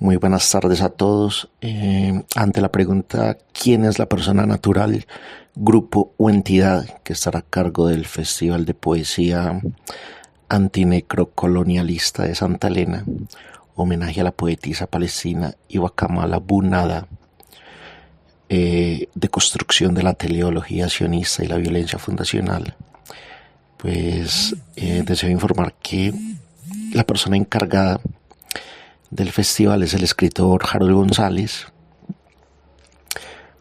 Muy buenas tardes a todos. Ante la pregunta ¿quién es la persona natural, grupo o entidad que estará a cargo del Festival de Poesía Antinecrocolonialista de Santa Elena, homenaje a la poetisa palestina Iwa Kamal Abu Nada, de construcción de la teleología sionista y la violencia fundacional? Pues deseo informar que la persona encargada del festival es el escritor Harold González.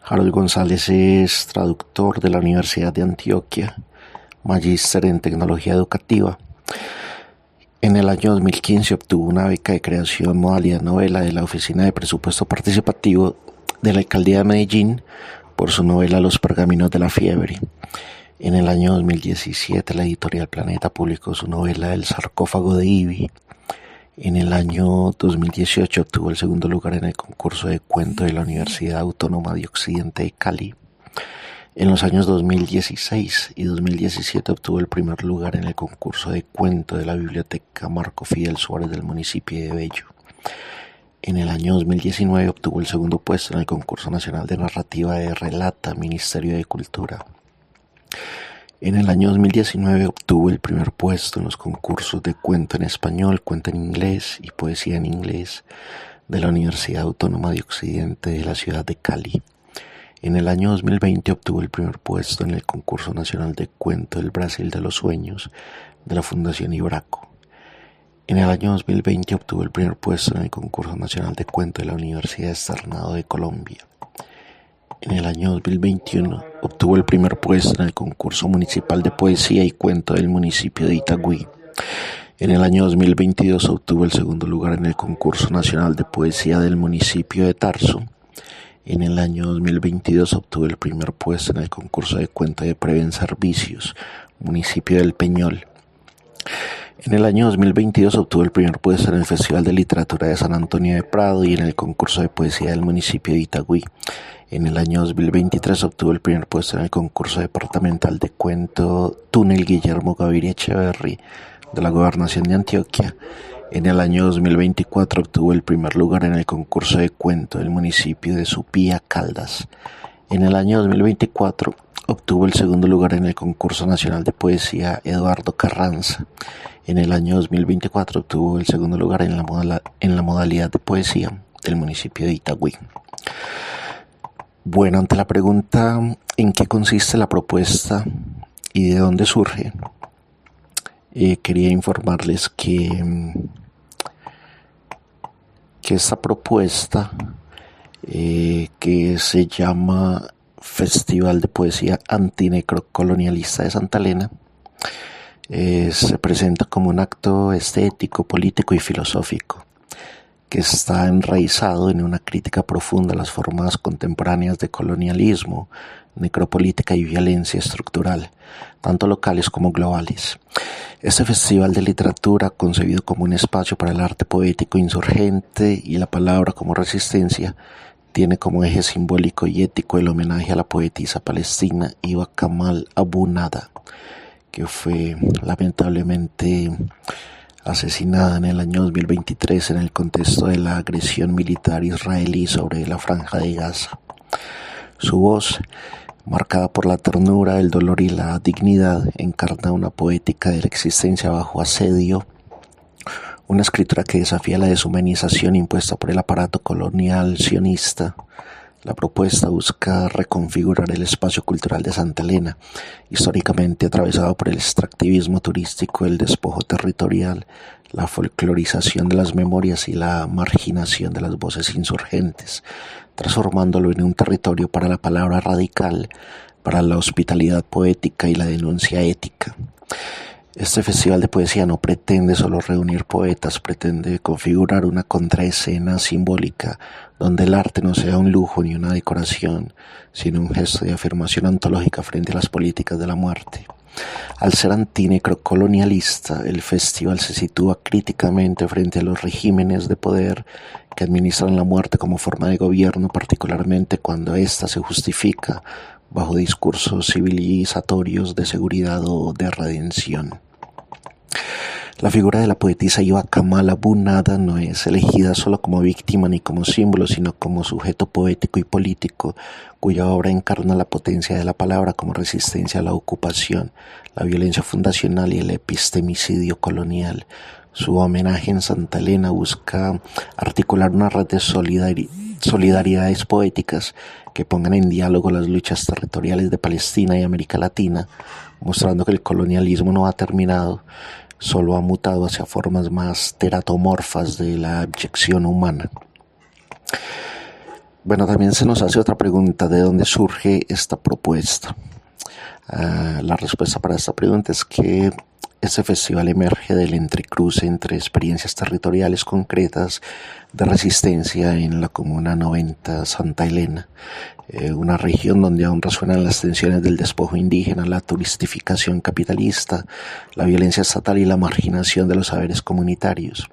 Harold González es traductor de la Universidad de Antioquia, magíster en tecnología educativa. En el año 2015 obtuvo una beca de creación modalidad novela de la Oficina de Presupuesto Participativo de la Alcaldía de Medellín por su novela Los Pergaminos de la Fiebre. En el año 2017 la editorial Planeta publicó su novela El sarcófago de Ibi. En el año 2018 obtuvo el segundo lugar en el concurso de cuento de la Universidad Autónoma de Occidente de Cali. En los años 2016 y 2017 obtuvo el primer lugar en el concurso de cuento de la Biblioteca Marco Fidel Suárez del municipio de Bello. En el año 2019 obtuvo el segundo puesto en el concurso nacional de narrativa de Relata, Ministerio de Cultura. En el año 2019 obtuvo el primer puesto en los concursos de cuento en español, cuento en inglés y poesía en inglés de la Universidad Autónoma de Occidente de la ciudad de Cali. En el año 2020 obtuvo el primer puesto en el concurso nacional de cuento del Brasil de los Sueños de la Fundación Ibraco. En el año 2020 obtuvo el primer puesto en el concurso nacional de cuento de la Universidad Externado de Colombia. En el año 2021 obtuvo el primer puesto en el concurso municipal de poesía y cuento del municipio de Itagüí. En el año 2022 obtuvo el segundo lugar en el concurso nacional de poesía del municipio de Tarso. En el año 2022 obtuvo el primer puesto en el concurso de cuento de Preven Servicios, municipio del Peñol. En el año 2022 obtuvo el primer puesto en el Festival de Literatura de San Antonio de Prado y en el concurso de poesía del municipio de Itagüí. En el año 2023 obtuvo el primer puesto en el concurso departamental de cuento Túnel Guillermo Gaviria Echeverry de la Gobernación de Antioquia. En el año 2024 obtuvo el primer lugar en el concurso de cuento del municipio de Supía, Caldas. En el año 2024 obtuvo el segundo lugar en el concurso nacional de poesía Eduardo Carranza. En el año 2024 obtuvo el segundo lugar en la modalidad de poesía del municipio de Itagüí. Bueno, ante la pregunta ¿en qué consiste la propuesta y de dónde surge? Quería informarles que esta propuesta, que se llama Festival de Poesía Antinecrocolonialista de Santa Elena, se presenta como un acto estético, político y filosófico que está enraizado en una crítica profunda a las formas contemporáneas de colonialismo, necropolítica y violencia estructural, tanto locales como globales. Este festival de literatura, concebido como un espacio para el arte poético insurgente y la palabra como resistencia, tiene como eje simbólico y ético el homenaje a la poetisa palestina Iwa Kamal Abu Nada, que fue lamentablemente asesinada en el año 2023 en el contexto de la agresión militar israelí sobre la Franja de Gaza. Su voz, marcada por la ternura, el dolor y la dignidad, encarna una poética de la existencia bajo asedio, una escritura que desafía la deshumanización impuesta por el aparato colonial sionista. La propuesta busca reconfigurar el espacio cultural de Santa Elena, históricamente atravesado por el extractivismo turístico, el despojo territorial, la folclorización de las memorias y la marginación de las voces insurgentes, transformándolo en un territorio para la palabra radical, para la hospitalidad poética y la denuncia ética. Este festival de poesía no pretende solo reunir poetas, pretende configurar una contraescena simbólica donde el arte no sea un lujo ni una decoración, sino un gesto de afirmación ontológica frente a las políticas de la muerte. Al ser antinecrocolonialista, el festival se sitúa críticamente frente a los regímenes de poder que administran la muerte como forma de gobierno, particularmente cuando ésta se justifica bajo discursos civilizatorios de seguridad o de redención. La figura de la poetisa Iva Kamal Abu Nada no es elegida solo como víctima ni como símbolo, sino como sujeto poético y político, cuya obra encarna la potencia de la palabra como resistencia a la ocupación, la violencia fundacional y el epistemicidio colonial. Su homenaje en Santa Elena busca articular una red de solidaridades poéticas que pongan en diálogo las luchas territoriales de Palestina y América Latina, mostrando que el colonialismo no ha terminado, solo ha mutado hacia formas más teratomorfas de la abyección humana. Bueno, también se nos hace otra pregunta: ¿de dónde surge esta propuesta? La respuesta para esta pregunta es que este festival emerge del entrecruce entre experiencias territoriales concretas de resistencia en la Comuna 90 Santa Elena, una región donde aún resuenan las tensiones del despojo indígena, la turistificación capitalista, la violencia estatal y la marginación de los saberes comunitarios.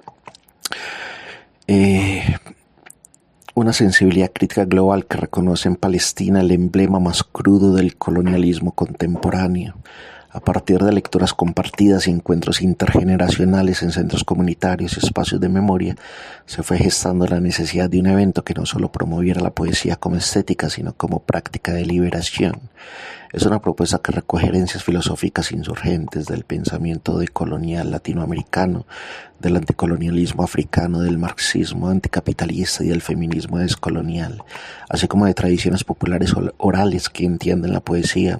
Una sensibilidad crítica global que reconoce en Palestina el emblema más crudo del colonialismo contemporáneo. A partir de lecturas compartidas y encuentros intergeneracionales en centros comunitarios y espacios de memoria, se fue gestando la necesidad de un evento que no solo promoviera la poesía como estética, sino como práctica de liberación. Es una propuesta que recoge herencias filosóficas insurgentes del pensamiento decolonial latinoamericano, del anticolonialismo africano, del marxismo anticapitalista y del feminismo descolonial, así como de tradiciones populares orales que entienden la poesía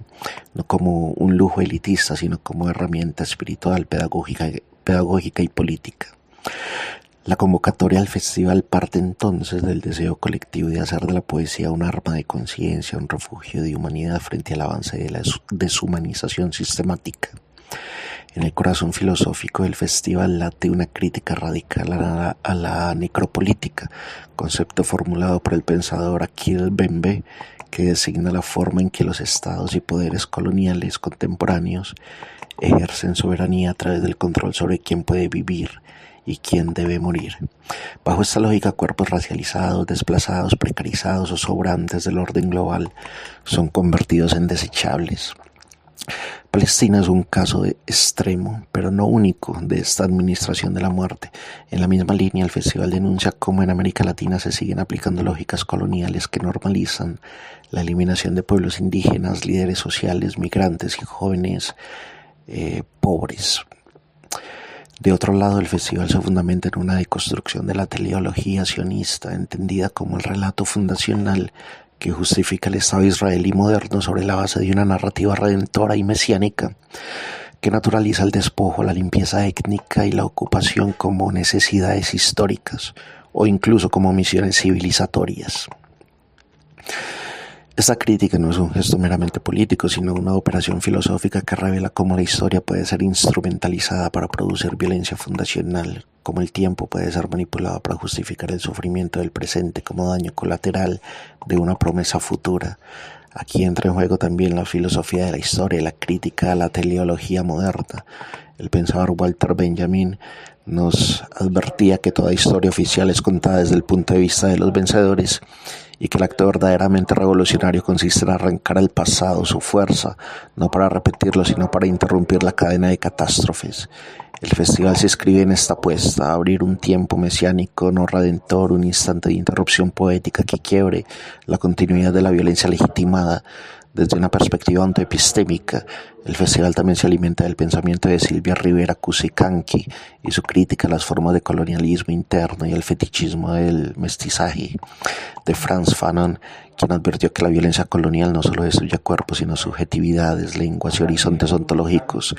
no como un lujo elitista, sino como herramienta espiritual, pedagógica y política. La convocatoria al festival parte entonces del deseo colectivo de hacer de la poesía un arma de conciencia, un refugio de humanidad frente al avance de la deshumanización sistemática. En el corazón filosófico del festival late una crítica radical a la necropolítica, concepto formulado por el pensador Achille Mbembe, que designa la forma en que los estados y poderes coloniales contemporáneos ejercen soberanía a través del control sobre quién puede vivir y quién debe morir. Bajo esta lógica, cuerpos racializados, desplazados, precarizados o sobrantes del orden global son convertidos en desechables. Palestina es un caso extremo, pero no único, de esta administración de la muerte. En la misma línea, el festival denuncia cómo en América Latina se siguen aplicando lógicas coloniales que normalizan la eliminación de pueblos indígenas, líderes sociales, migrantes y jóvenes pobres. De otro lado, el festival se fundamenta en una deconstrucción de la teleología sionista, entendida como el relato fundacional que justifica el Estado israelí moderno sobre la base de una narrativa redentora y mesiánica que naturaliza el despojo, la limpieza étnica y la ocupación como necesidades históricas o incluso como misiones civilizatorias. Esta crítica no es un gesto meramente político, sino una operación filosófica que revela cómo la historia puede ser instrumentalizada para producir violencia fundacional, cómo el tiempo puede ser manipulado para justificar el sufrimiento del presente como daño colateral de una promesa futura. Aquí entra en juego también la filosofía de la historia y la crítica a la teleología moderna. El pensador Walter Benjamin nos advertía que toda historia oficial es contada desde el punto de vista de los vencedores y que el acto verdaderamente revolucionario consiste en arrancar al pasado su fuerza, no para repetirlo, sino para interrumpir la cadena de catástrofes. El festival se inscribe en esta apuesta, abrir un tiempo mesiánico, no redentor, un instante de interrupción poética que quiebre la continuidad de la violencia legitimada desde una perspectiva ontoepistémica. El festival también se alimenta del pensamiento de Silvia Rivera Cusicanqui y su crítica a las formas de colonialismo interno y el fetichismo del mestizaje, de Frantz Fanon, quien advirtió que la violencia colonial no solo destruye cuerpos, sino subjetividades, lenguas y horizontes ontológicos,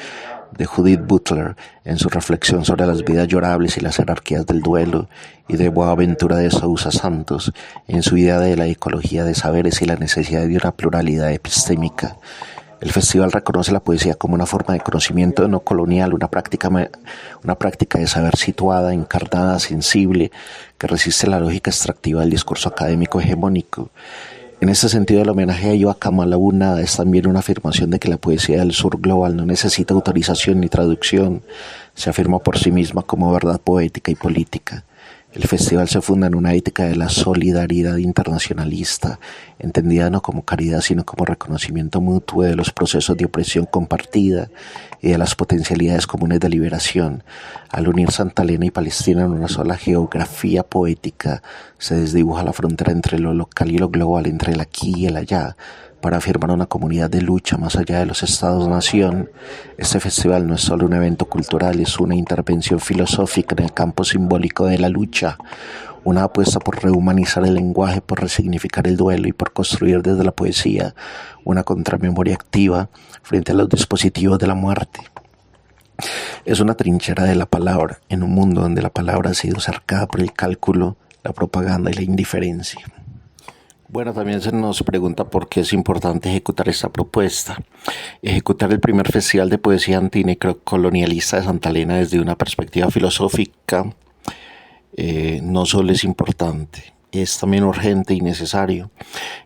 de Judith Butler en su reflexión sobre las vidas llorables y las jerarquías del duelo, y de Boaventura de Sousa Santos en su idea de la ecología de saberes y la necesidad de una pluralidad epistémica. El festival reconoce la poesía como una forma de conocimiento no colonial, una práctica de saber situada, encarnada, sensible, que resiste la lógica extractiva del discurso académico hegemónico. En este sentido, el homenaje a Iva Kamal Abu Nada es también una afirmación de que la poesía del sur global no necesita autorización ni traducción, se afirma por sí misma como verdad poética y política. El festival se funda en una ética de la solidaridad internacionalista, entendida no como caridad sino como reconocimiento mutuo de los procesos de opresión compartida y de las potencialidades comunes de liberación. Al unir Santa Elena y Palestina en una sola geografía poética, se desdibuja la frontera entre lo local y lo global, entre el aquí y el allá, para afirmar una comunidad de lucha más allá de los estados-nación. Este festival no es solo un evento cultural, es una intervención filosófica en el campo simbólico de la lucha, una apuesta por rehumanizar el lenguaje, por resignificar el duelo y por construir desde la poesía una contramemoria activa frente a los dispositivos de la muerte. Es una trinchera de la palabra, en un mundo donde la palabra ha sido cercada por el cálculo, la propaganda y la indiferencia. Bueno, también se nos pregunta por qué es importante ejecutar esta propuesta. Ejecutar el primer festival de poesía antinecrocolonialista de Santa Elena desde una perspectiva filosófica no solo es importante, es también urgente y necesario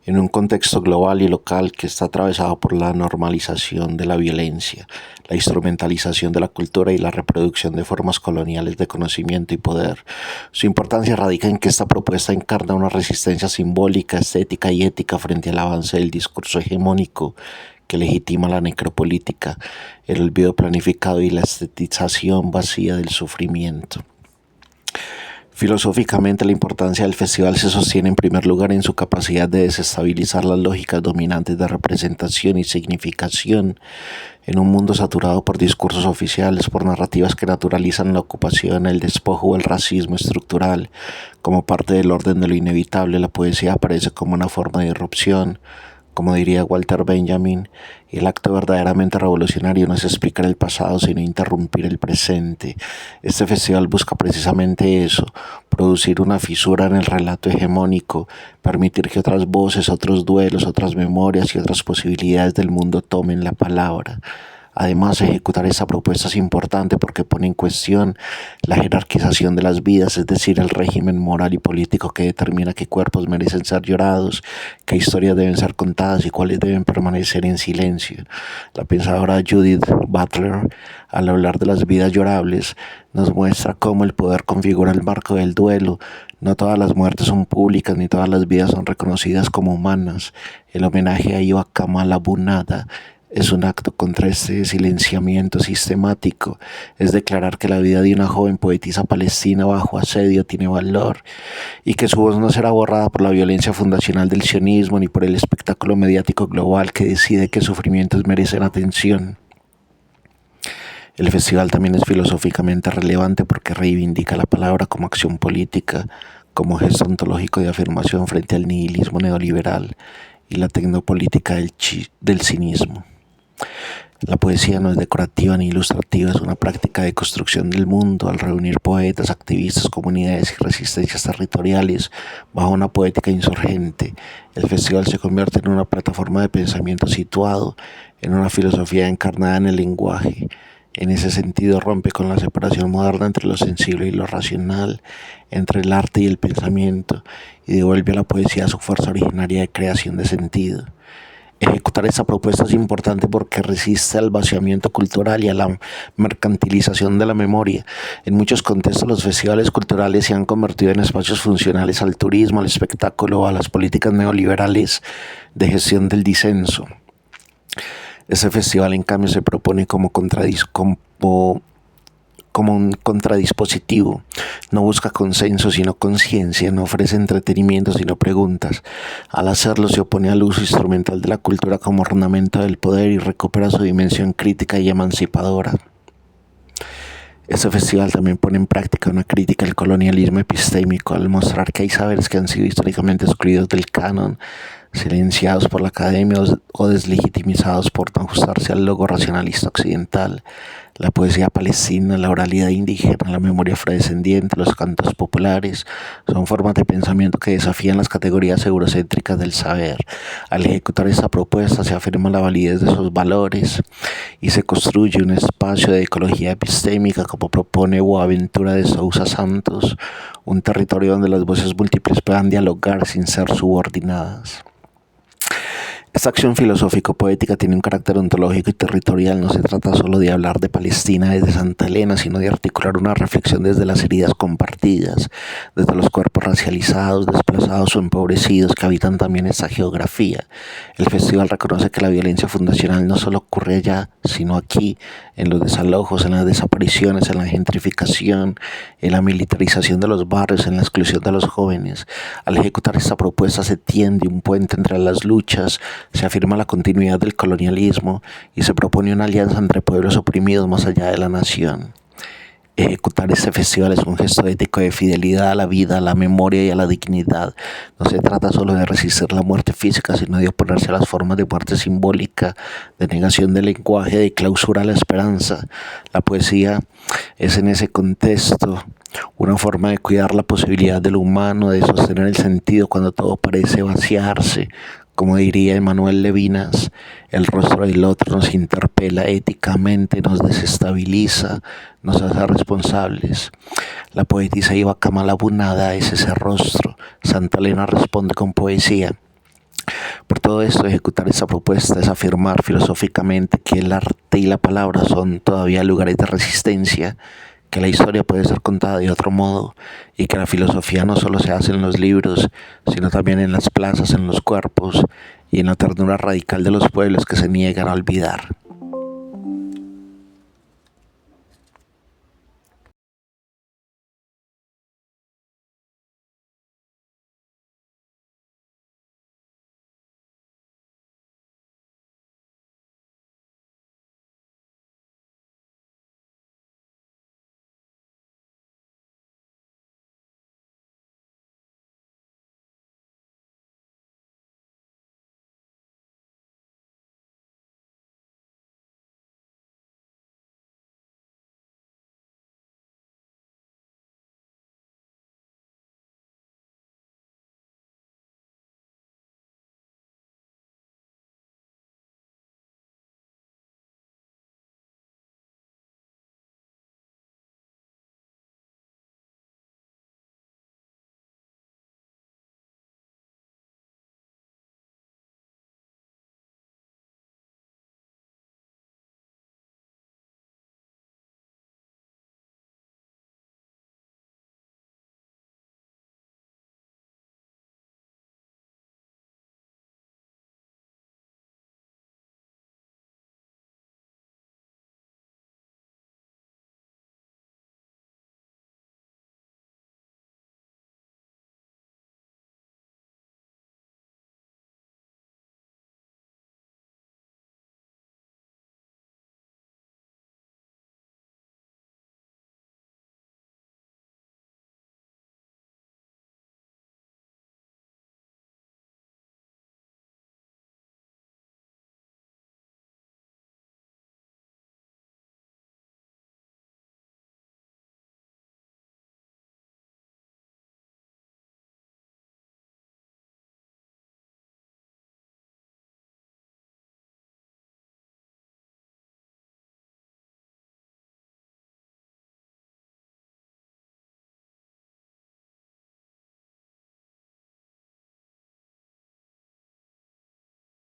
en un contexto global y local que está atravesado por la normalización de la violencia, la instrumentalización de la cultura y la reproducción de formas coloniales de conocimiento y poder. Su importancia radica en que esta propuesta encarna una resistencia simbólica, estética y ética frente al avance del discurso hegemónico que legitima la necropolítica, el olvido planificado y la estetización vacía del sufrimiento. Filosóficamente, la importancia del festival se sostiene en primer lugar en su capacidad de desestabilizar las lógicas dominantes de representación y significación en un mundo saturado por discursos oficiales, por narrativas que naturalizan la ocupación, el despojo o el racismo estructural. Como parte del orden de lo inevitable, la poesía aparece como una forma de irrupción. Como diría Walter Benjamin, el acto verdaderamente revolucionario no es explicar el pasado, sino interrumpir el presente. Este festival busca precisamente eso, producir una fisura en el relato hegemónico, permitir que otras voces, otros duelos, otras memorias y otras posibilidades del mundo tomen la palabra. Además, ejecutar esta propuesta es importante porque pone en cuestión la jerarquización de las vidas, es decir, el régimen moral y político que determina qué cuerpos merecen ser llorados, qué historias deben ser contadas y cuáles deben permanecer en silencio. La pensadora Judith Butler, al hablar de las vidas llorables, nos muestra cómo el poder configura el marco del duelo. No todas las muertes son públicas, ni todas las vidas son reconocidas como humanas. El homenaje a Iva Kamal Abu Nada es un acto contra este silenciamiento sistemático, es declarar que la vida de una joven poetisa palestina bajo asedio tiene valor y que su voz no será borrada por la violencia fundacional del sionismo ni por el espectáculo mediático global que decide que sufrimientos merecen atención. El festival también es filosóficamente relevante porque reivindica la palabra como acción política, como gesto ontológico de afirmación frente al nihilismo neoliberal y la tecnopolítica del cinismo. La poesía no es decorativa ni ilustrativa, es una práctica de construcción del mundo al reunir poetas, activistas, comunidades y resistencias territoriales bajo una poética insurgente. El festival se convierte en una plataforma de pensamiento situado en una filosofía encarnada en el lenguaje. En ese sentido rompe con la separación moderna entre lo sensible y lo racional, entre el arte y el pensamiento, y devuelve a la poesía su fuerza originaria de creación de sentido. Ejecutar esta propuesta es importante porque resiste al vaciamiento cultural y a la mercantilización de la memoria. En muchos contextos los festivales culturales se han convertido en espacios funcionales al turismo, al espectáculo, a las políticas neoliberales de gestión del disenso. Este festival, en cambio, se propone como un contradispositivo. No busca consenso sino conciencia, no ofrece entretenimiento sino preguntas. Al hacerlo se opone al uso instrumental de la cultura como ornamento del poder y recupera su dimensión crítica y emancipadora. Este festival también pone en práctica una crítica al colonialismo epistémico al mostrar que hay saberes que han sido históricamente excluidos del canon, silenciados por la academia o deslegitimizados por no ajustarse al logo racionalista occidental. La poesía palestina, la oralidad indígena, la memoria afrodescendiente, los cantos populares son formas de pensamiento que desafían las categorías eurocéntricas del saber. Al ejecutar esta propuesta se afirma la validez de esos valores y se construye un espacio de ecología epistémica como propone Boaventura de Sousa Santos, un territorio donde las voces múltiples puedan dialogar sin ser subordinadas. Esta acción filosófico-poética tiene un carácter ontológico y territorial. No se trata solo de hablar de Palestina desde Santa Elena, sino de articular una reflexión desde las heridas compartidas, desde los cuerpos racializados, desplazados o empobrecidos que habitan también esta geografía. El festival reconoce que la violencia fundacional no solo ocurre allá, sino aquí, en los desalojos, en las desapariciones, en la gentrificación, en la militarización de los barrios, en la exclusión de los jóvenes. Al ejecutar esta propuesta se tiende un puente entre las luchas, se afirma la continuidad del colonialismo y se propone una alianza entre pueblos oprimidos más allá de la nación. Ejecutar este festival es un gesto ético de fidelidad a la vida, a la memoria y a la dignidad. No se trata solo de resistir la muerte física, sino de oponerse a las formas de muerte simbólica, de negación del lenguaje, de clausura a la esperanza. La poesía es en ese contexto una forma de cuidar la posibilidad de lo humano, de sostener el sentido cuando todo parece vaciarse. Como diría Emmanuel Levinas, el rostro del otro nos interpela éticamente, nos desestabiliza, nos hace responsables. La poetisa Iva Kamala Bunada es ese rostro. Santa Elena responde con poesía. Por todo esto, ejecutar esta propuesta es afirmar filosóficamente que el arte y la palabra son todavía lugares de resistencia, que la historia puede ser contada de otro modo y que la filosofía no solo se hace en los libros, sino también en las plazas, en los cuerpos y en la ternura radical de los pueblos que se niegan a olvidar.